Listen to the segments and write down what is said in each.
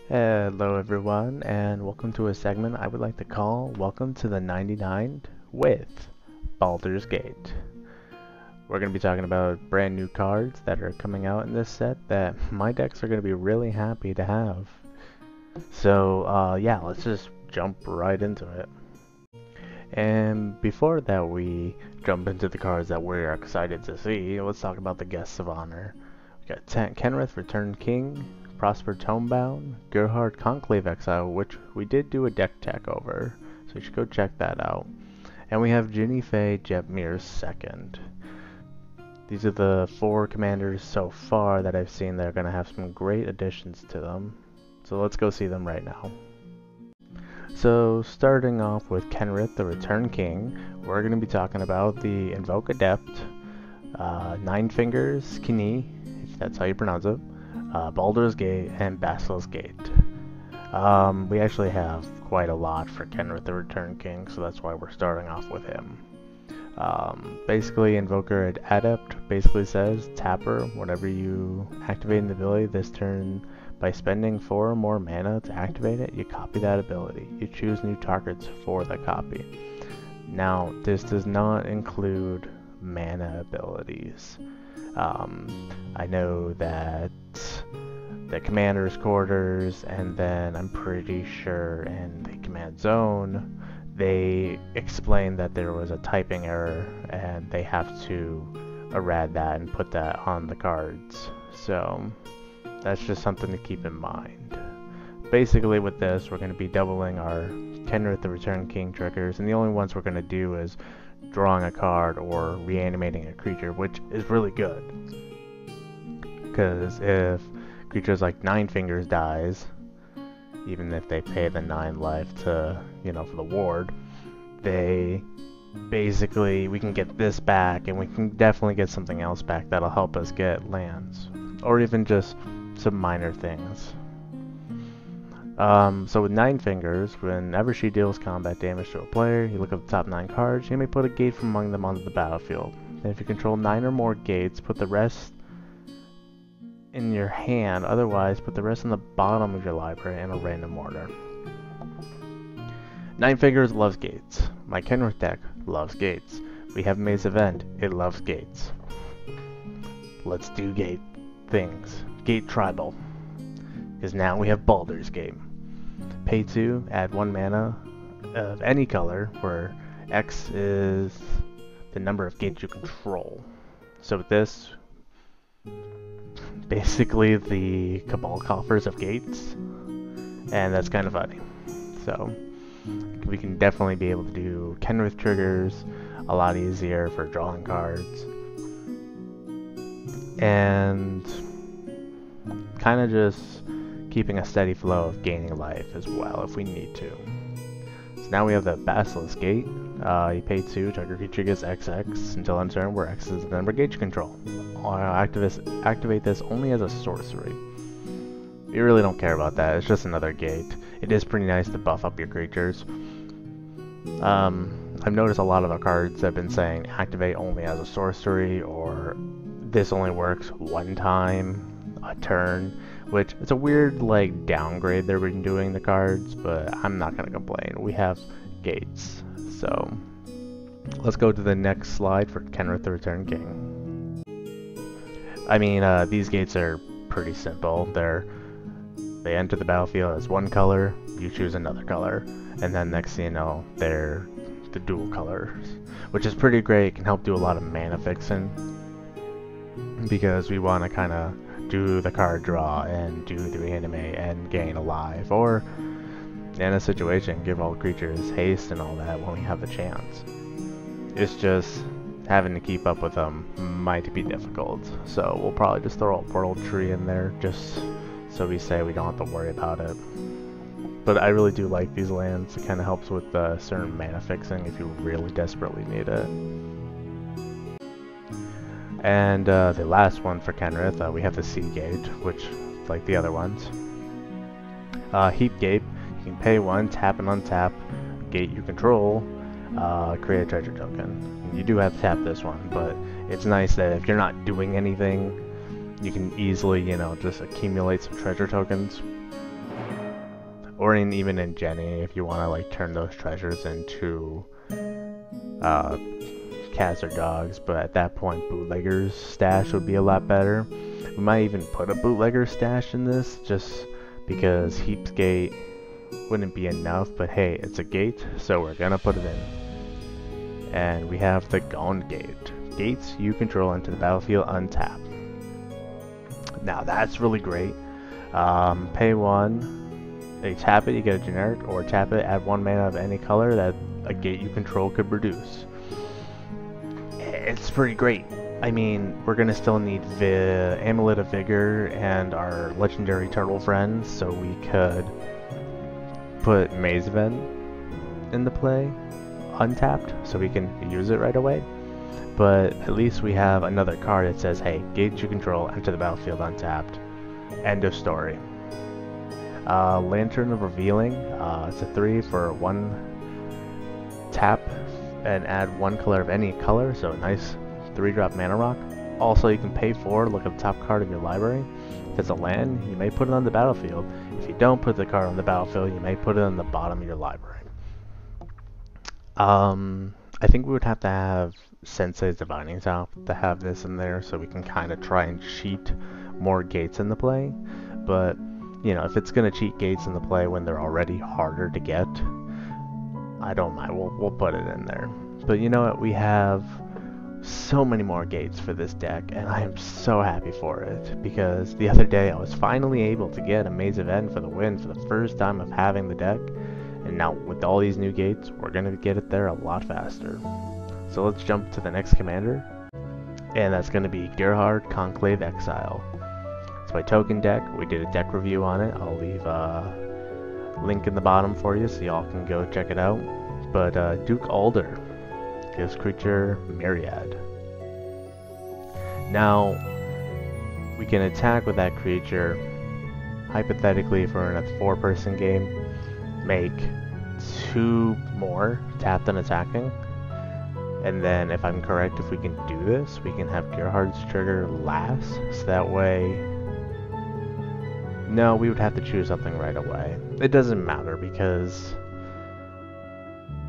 Hello everyone, and welcome to a segment I would like to call Welcome to the 99 with Baldur's Gate. We're going to be talking about brand new cards that are coming out in this set that my decks are going to be really happy to have. So yeah, let's just jump right into it. And before that we jump into the cards that we're excited to see, let's talk about the guests of honor. We got Kenrith, Returned King, Prosper Tome-Bound, Ghired Conclave Exile, which we did do a deck tech over, so you should go check that out. And we have Jinnie Jetmir second. These are the 4 commanders so far that I've seen that are going to have some great additions to them. So let's go see them right now. So starting off with Kenrith, the Returned King, we're going to be talking about the Invoke Adept, Nine Fingers, Jinnie, if that's how you pronounce it, Baldur's Gate, and Basile's Gate. We actually have quite a lot for Kenrith the Returned King, so that's why we're starting off with him. Basically, Invoker Adept basically says, Tapper, whenever you activate an ability this turn by spending 4 or more mana to activate it, you copy that ability. You choose new targets for the copy. Now, this does not include mana abilities. I know that the commander's quarters, and then I'm pretty sure in the command zone they explained that there was a typing error and they have to errad that and put that on the cards. So that's just something to keep in mind. Basically with this we're going to be doubling our Kenrith the Returned King triggers, and the only ones we're going to do is drawing a card or reanimating a creature, which is really good. Because if creatures like Nine Fingers dies, even if they pay the 9 life to, for the ward, we can get this back, and we can definitely get something else back that'll help us get lands, or even just some minor things. So with Nine Fingers, whenever she deals combat damage to a player, you look at the top 9 cards, you may put a gate from among them onto the battlefield. And if you control 9 or more gates, put the rest in your hand, otherwise put the rest in the bottom of your library in a random order. Nine Fingers loves gates. My Kenrith deck loves gates. We have Maze Event, it loves gates. Let's do gate things. Gate Tribal. Because now we have Baldur's Gate. Pay 2, add 1 mana of any color, where X is the number of gates you control. So with this, basically the Cabal coffers of gates, and that's kind of funny. So we can definitely be able to do Kenrith triggers a lot easier for drawing cards, and kind of just keeping a steady flow of gaining life as well if we need to. So now we have the Basile's Gate. You pay 2, target creature gets XX until end turn, where X is the number of gates you control. Activate this only as a sorcery. You really don't care about that, it's just another gate. It is pretty nice to buff up your creatures. I've noticed a lot of the cards have been saying activate only as a sorcery, or this only works 1 time a turn, which it's a weird downgrade they've been doing the cards, but I'm not gonna complain. We have gates. So let's go to the next slide for Kenrith the Returned King. I mean, these gates are pretty simple. They enter the battlefield as 1 color, you choose another color, and then next thing you know, they're the dual colors, which is pretty great. It can help do a lot of mana fixing, because we want to kind of do the card draw and do the reanimate and gain alive, or in a situation give all creatures haste and all that when we have the chance. It's just having to keep up with them might be difficult, so we'll probably just throw a portal tree in there just so we say we don't have to worry about it. But I really do like these lands. It kind of helps with certain mana fixing if you really desperately need it. And the last one for Kenrith, we have the Sea Gate, which, like the other ones. Heap Gate, you can pay 1, tap and untap gate you control, create a treasure token. You do have to tap this one, but it's nice that if you're not doing anything, you can easily, just accumulate some treasure tokens. or even in Jinnie if you want to like turn those treasures into cats or dogs. But at that point, bootlegger's stash would be a lot better. We might even put a bootlegger stash in this just because Heap's Gate wouldn't be enough, but hey, it's a gate, so we're gonna put it in. And we have the Gone Gate. Gates you control into the battlefield untap. Now that's really great. Pay 1, you tap it, you get a generic, or tap it, add 1 mana of any color that a gate you control could produce. It's pretty great. I mean, we're gonna still need the Amulet of Vigor and our legendary turtle friends, so we could put Maze Event into play, untapped, so we can use it right away. But at least we have another card that says, hey, gates you control enter the battlefield untapped. End of story. Lantern of Revealing, it's a 3 for 1 tap and add 1 color of any color, so a nice 3-drop mana rock. Also, you can pay 4, look at the top card of your library. If it's a land, you may put it on the battlefield. If you don't put the card on the battlefield, you may put it on the bottom of your library. I think we would have to have Sensei's Divining Top to have this in there, so we can kind of try and cheat more gates in the play. But, you know, if it's going to cheat gates in the play when they're already harder to get, I don't mind. We'll put it in there. But you know what? We have so many more gates for this deck, and I am so happy for it, because the other day I was finally able to get a Maze Event for the win for the first time of having the deck, and now with all these new gates, we're going to get it there a lot faster. So let's jump to the next commander, and that's going to be Ghired, Conclave, Exile. It's my token deck. We did a deck review on it. I'll leave a link in the bottom for you so y'all can go check it out. But Duke Alder gives creature Myriad. Now, we can attack with that creature, hypothetically if we're in a 4-person game, make 2 more tapped and attacking. And then, if I'm correct, if we can do this, we can have Ghired's trigger last, so that way... No, we would have to choose something right away. It doesn't matter, because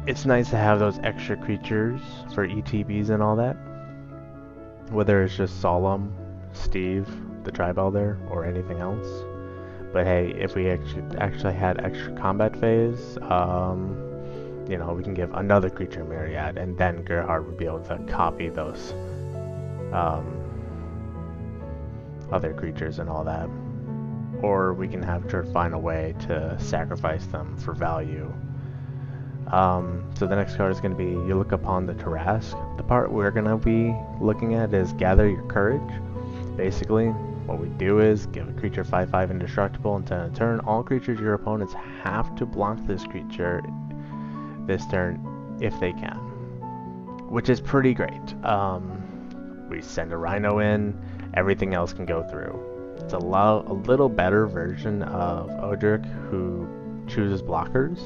it's nice to have those extra creatures for ETBs and all that. Whether it's just Solemn, Steve, the Tribe Elder, or anything else. But hey, if we actually had extra combat phase, you know, we can give another creature Myriad, and then Ghired would be able to copy those other creatures and all that. Or we can have to find a way to sacrifice them for value. So the next card is going to be, you look upon the Tarrasque. The part we're going to be looking at is Gather Your Courage. Basically, what we do is give a creature 5/5 indestructible until end of turn. All creatures your opponents have to block this creature this turn if they can, which is pretty great. We send a Rhino in, everything else can go through. It's a little better version of Odric, who chooses blockers.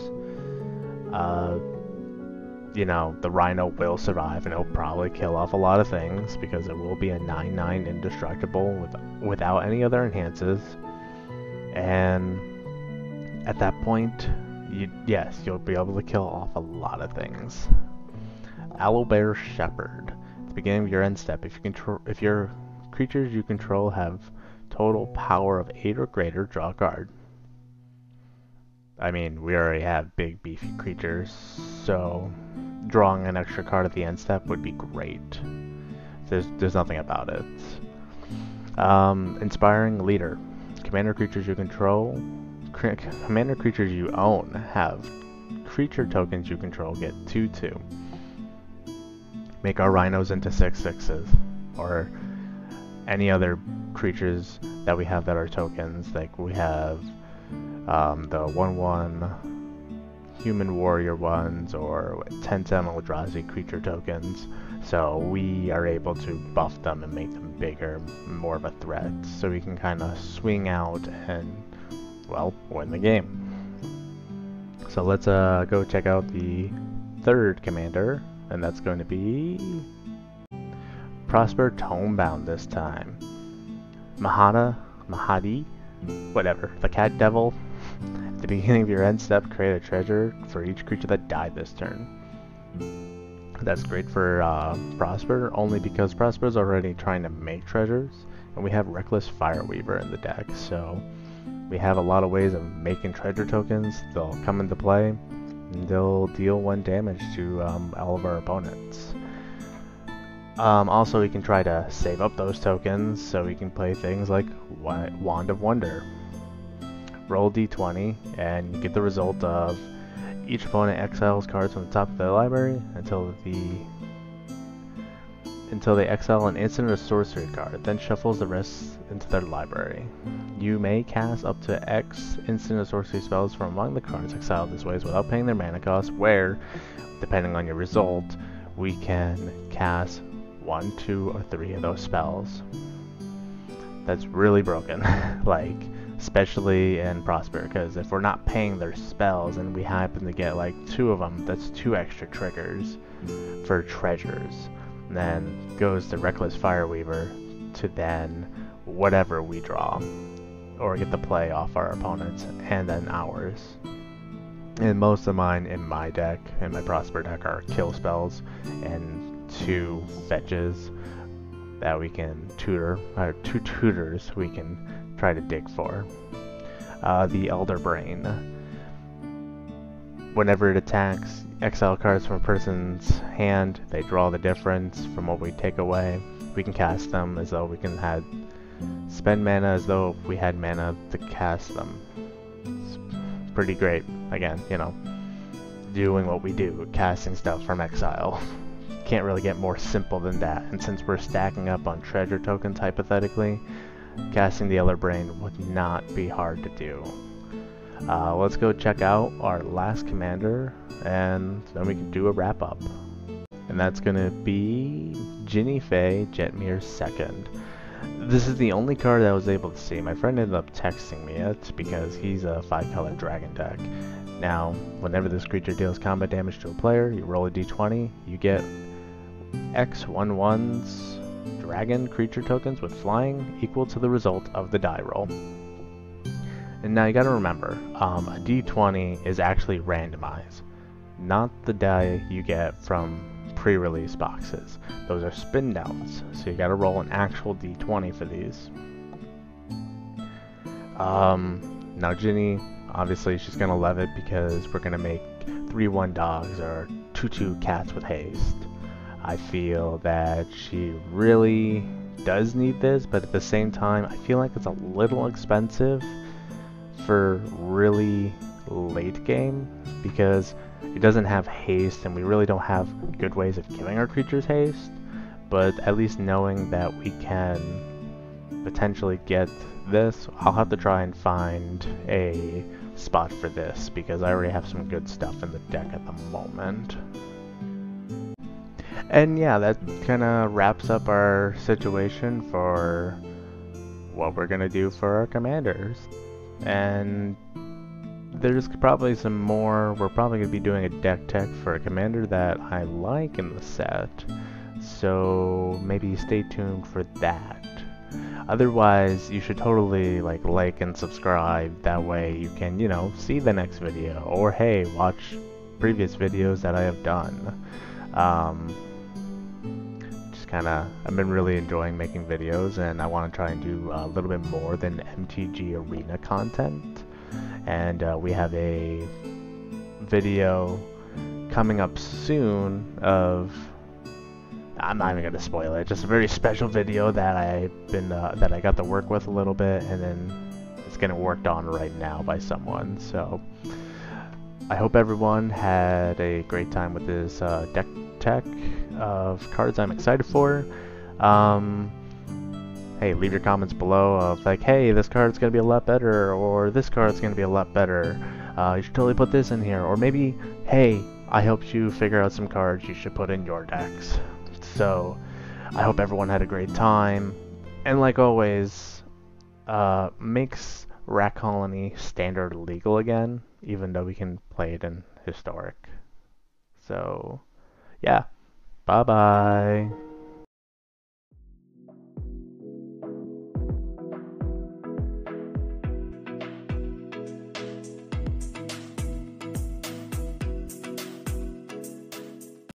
You know, the Rhino will survive and it'll probably kill off a lot of things because it will be a 9/9 indestructible without any other enhances. And at that point, yes, you'll be able to kill off a lot of things. Owlbear Shepherd. At the beginning of your end step, if your creatures you control have total power of 8 or greater, draw a card. I mean, we already have big beefy creatures, so drawing an extra card at the end step would be great. There's nothing about it. Inspiring Leader. Commander creatures you control, commander creatures you own have creature tokens you control get 2/2. Make our rhinos into 6/6s, or any other creatures that we have that are tokens. Like we have the 1/1 human warrior ones, or 10/10 Eldrazi creature tokens. So we are able to buff them and make them bigger, more of a threat. So we can kind of swing out and, well, win the game. So let's go check out the third commander, and that's going to be Prosper Tome-Bound this time. Mahadi, whatever, the cat devil. At the beginning of your end step, create a treasure for each creature that died this turn. That's great for Prosper, only because Prosper's already trying to make treasures, and we have Reckless Fireweaver in the deck, so we have a lot of ways of making treasure tokens. They'll come into play, and they'll deal 1 damage to all of our opponents. Also, we can try to save up those tokens so we can play things like Wand of Wonder. Roll d20, and you get the result of each opponent exiles cards from the top of their library until they exile an instant or sorcery card, then shuffles the rest into their library. You may cast up to X instant or sorcery spells from among the cards exiled this way without paying their mana cost, where, depending on your result, we can cast 1, 2, or 3 of those spells. That's really broken, like, especially in Prosper, because if we're not paying their spells and we happen to get like 2 of them, that's 2 extra triggers for treasures. And then goes the Reckless Fireweaver to then whatever we draw, or get the play off our opponents and then ours. And most of mine in my deck, in my Prosper deck, are kill spells and 2 fetches that we can tutor, or 2 tutors we can try to dig for. The Elder Brain. Whenever it attacks, exile cards from a person's hand, they draw the difference from what we take away. We can cast them as though we can spend mana as though we had mana to cast them. It's pretty great. Again, you know, doing what we do, casting stuff from exile. Can't really get more simple than that. And since we're stacking up on treasure tokens hypothetically, casting the Elder Brain would not be hard to do. Let's go check out our last commander, and then we can do a wrap up. And that's gonna be Jinnie Fey, Jetmir's second. This is the only card I was able to see. My friend ended up texting me it because he's a 5-color dragon deck. Now, whenever this creature deals combat damage to a player, you roll a d20, you get X 1/1s dragon creature tokens with flying equal to the result of the die roll. And now you gotta remember, a d20 is actually randomized, not the die you get from pre-release boxes. Those are spin downs, so you gotta roll an actual d20 for these. Now Jinnie, obviously she's gonna love it because we're gonna make 3/1 dogs or 2/2 cats with haste. I feel that she really does need this, but at the same time, I feel like it's a little expensive for really late game because it doesn't have haste and we really don't have good ways of giving our creatures haste. But at least knowing that we can potentially get this, I'll have to try and find a spot for this because I already have some good stuff in the deck at the moment. And yeah, that kind of wraps up our situation for what we're going to do for our commanders. And there's probably some more. We're probably going to be doing a deck tech for a commander that I like in the set. So maybe stay tuned for that. Otherwise, you should totally like and subscribe. That way you can, you know, see the next video. Or hey, watch previous videos that I have done. I've been really enjoying making videos, and I want to try and do a little bit more than MTG Arena content. And we have a video coming up soon of, I'm not even going to spoil it, just a very special video that that I got to work with a little bit, and then it's getting worked on right now by someone. So I hope everyone had a great time with this deck tech of cards I'm excited for. Hey, leave your comments below of like, hey, this card's gonna be a lot better, or this card's gonna be a lot better. You should totally put this in here, or maybe, hey, I helped you figure out some cards you should put in your decks. So I hope everyone had a great time, and like always, makes Rat Colony standard legal again, even though we can play it in historic. So yeah, bye bye.